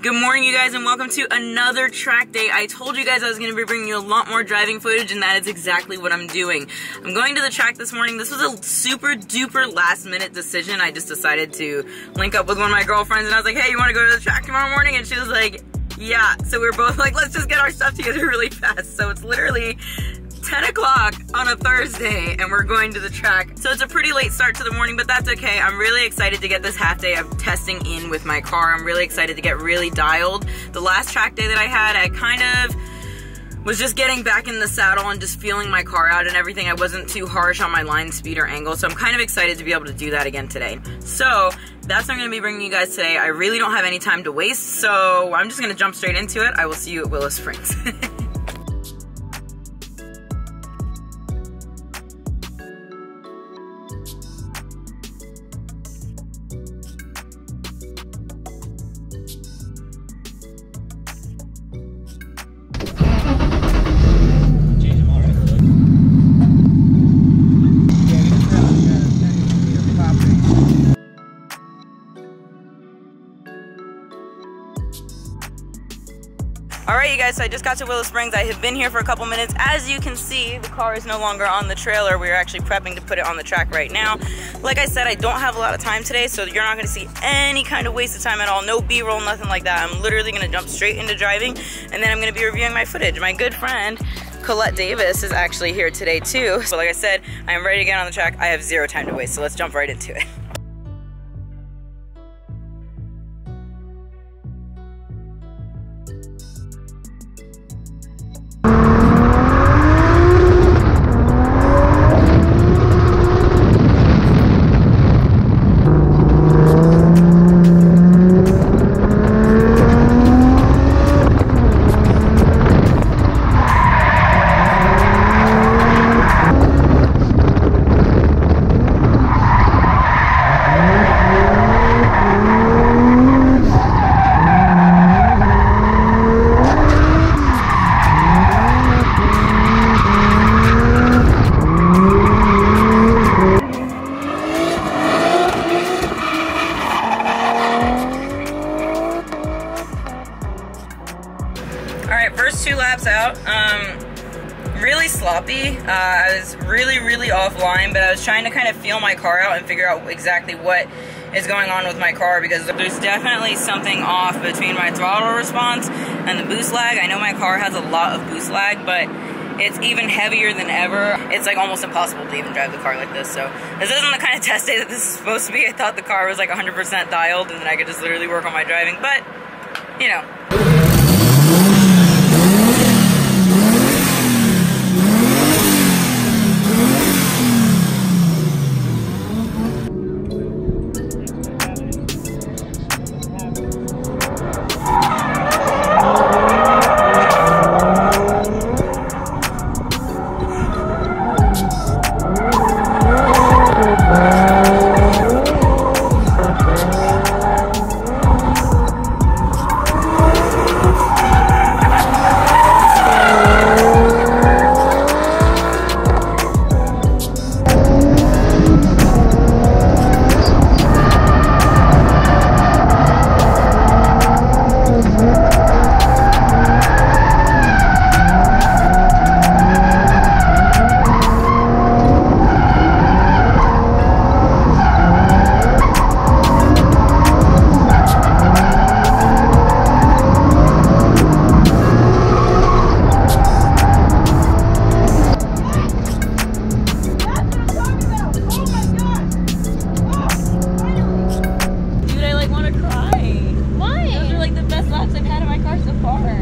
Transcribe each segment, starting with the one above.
Good morning, you guys, and welcome to another track day. I told you guys I was going to be bringing you a lot more driving footage, and that is exactly what I'm doing. I'm going to the track this morning. This was a super duper last minute decision. I just decided to link up with one of my girlfriends, and I was like, hey, you want to go to the track tomorrow morning? And she was like, yeah. So we were both like, let's just get our stuff together really fast. So it's literally 10 o'clock on a Thursday and we're going to the track. So it's a pretty late start to the morning, but that's okay. I'm really excited to get this half day of testing in with my car. I'm really excited to get really dialed. The last track day that I had, I kind of was just getting back in the saddle and just feeling my car out and everything. I wasn't too harsh on my line speed or angle, so I'm kind of excited to be able to do that again today. So that's what I'm going to be bringing you guys today. I really don't have any time to waste, so I'm just going to jump straight into it. I will see you at Willow Springs. Alright, you guys, so I just got to Willow Springs. I have been here for a couple minutes. As you can see, the car is no longer on the trailer. We're actually prepping to put it on the track right now. Like I said, I don't have a lot of time today, so you're not going to see any kind of waste of time at all. No B-roll, nothing like that. I'm literally going to jump straight into driving, and then I'm going to be reviewing my footage. My good friend, Colette Davis, is actually here today too. So like I said, I am ready to get on the track. I have zero time to waste, so let's jump right into it. Alright, first 2 laps out, really sloppy. I was really offline, but I was trying to kind of feel my car out and figure out exactly what is going on with my car, because there's definitely something off between my throttle response and the boost lag. I know my car has a lot of boost lag, but it's even heavier than ever. It's like almost impossible to even drive the car like this. So this isn't the kind of test day that this is supposed to be. I thought the car was like 100% dialed and then I could just literally work on my driving, but you know.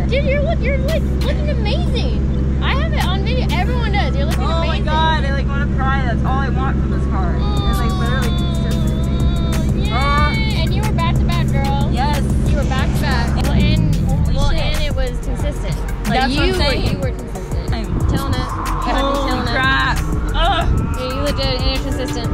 Dude, you're like looking amazing. I have it on video. Everyone does. You're looking amazing. Oh my god, I like want to cry. That's all I want from this car. It's like literally consistency. Yay. And you were back to back, girl. Yes. You were back to back. And it was consistent. Like That's what I'm saying. You were consistent. I'm killing it. Holy crap. Yeah, you look good and you're consistent.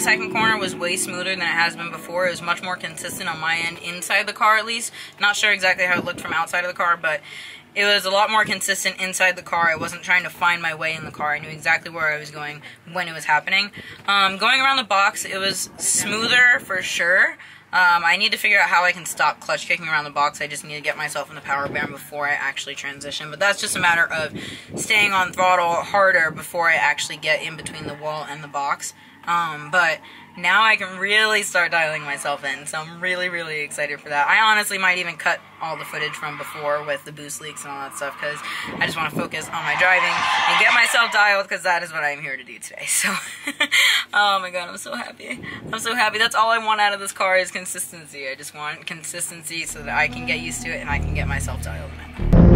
second corner was way smoother than it has been before. It was much more consistent on my end, inside the car at least. Not sure exactly how it looked from outside of the car, but it was a lot more consistent inside the car. I wasn't trying to find my way in the car. I knew exactly where I was going when it was happening. Going around the box, it was smoother for sure. I need to figure out how I can stop clutch kicking around the box. I just need to get myself in the power band before I actually transition. But that's just a matter of staying on throttle harder before I actually get in between the wall and the box. But now I can really start dialing myself in, so I'm really, really excited for that. I honestly might even cut all the footage from before with the boost leaks and all that stuff, because I just want to focus on my driving and get myself dialed, because that is what I'm here to do today. So, oh my god, I'm so happy. I'm so happy. That's all I want out of this car is consistency. I just want consistency so that I can get used to it and I can get myself dialed in.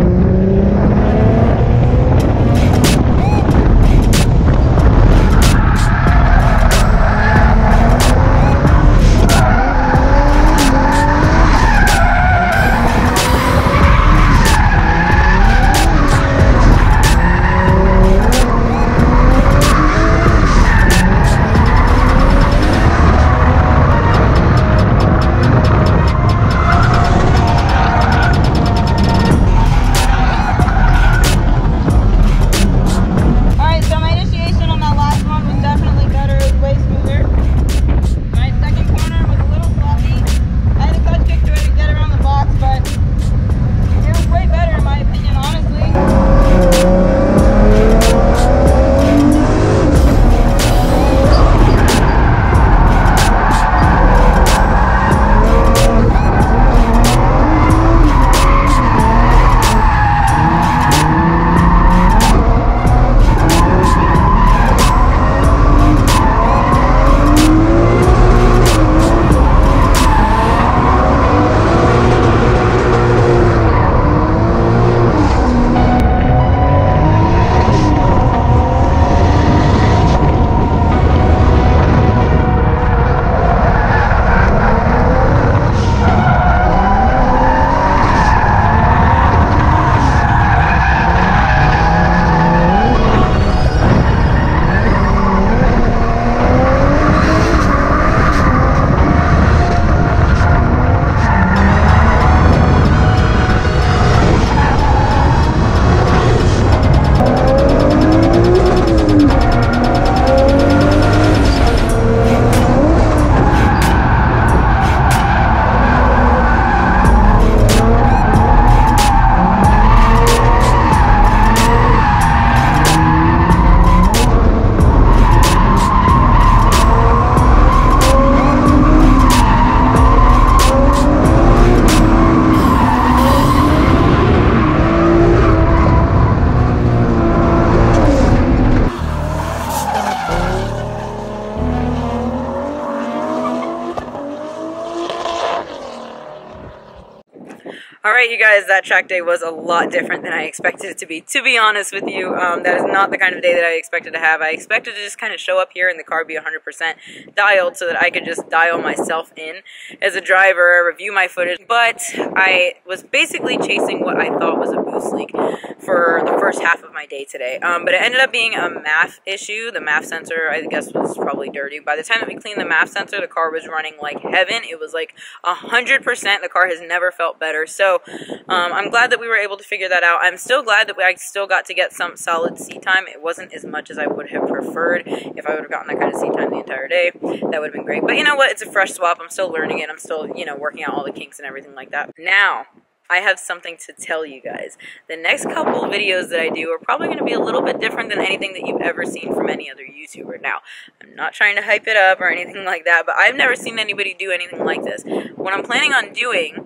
Alright, you guys, that track day was a lot different than I expected it to be honest with you. That is not the kind of day that I expected to have. I expected to just kind of show up here and the car be 100% dialed so that I could just dial myself in as a driver, review my footage. But I was basically chasing what I thought was a boost leak for the first half of my day today. But it ended up being a MAF issue. The MAF sensor, I guess, was probably dirty. By the time that we cleaned the MAF sensor, the car was running like heaven. It was like 100%. The car has never felt better. So I'm glad that we were able to figure that out. I'm still glad that I still got to get some solid seat time. It wasn't as much as I would have preferred. If I would have gotten that kind of seat time the entire day, that would have been great. But you know what? It's a fresh swap. I'm still learning it. I'm still, you know, working out all the kinks and everything like that. Now, I have something to tell you guys. The next couple videos that I do are probably going to be a little bit different than anything that you've ever seen from any other YouTuber. Now, I'm not trying to hype it up or anything like that, but I've never seen anybody do anything like this. What I'm planning on doing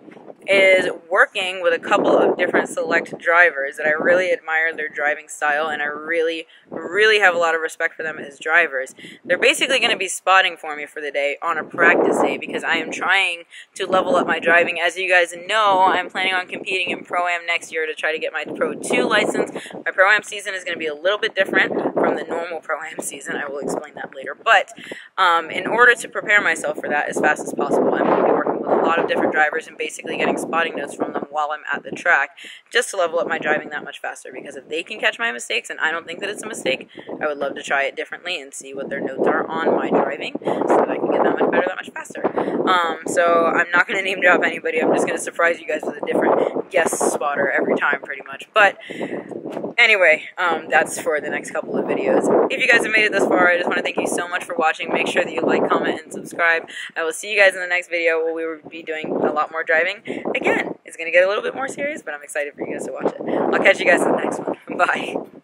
is working with a couple of different select drivers that I really admire their driving style, and I really have a lot of respect for them as drivers. They're basically going to be spotting for me for the day on a practice day because I am trying to level up my driving. As you guys know, I'm planning on competing in Pro-Am next year to try to get my Pro 2 license. My Pro-Am season is going to be a little bit different from the normal Pro-Am season. I will explain that later. But in order to prepare myself for that as fast as possible, I'm going to be working with a lot of different drivers and basically getting spotting notes from them while I'm at the track, just to level up my driving that much faster, because if they can catch my mistakes, and I don't think that it's a mistake, I would love to try it differently and see what their notes are on my driving, so that I can get that much better, that much faster. So I'm not going to name drop anybody. I'm just going to surprise you guys with a different guest spotter every time, pretty much. But anyway, that's for the next couple of videos. If you guys have made it this far, I just want to thank you so much for watching. Make sure that you like, comment, and subscribe. I will see you guys in the next video where we will be doing a lot more driving. Again, it's going to get a little bit more serious, but I'm excited for you guys to watch it. I'll catch you guys in the next one. Bye.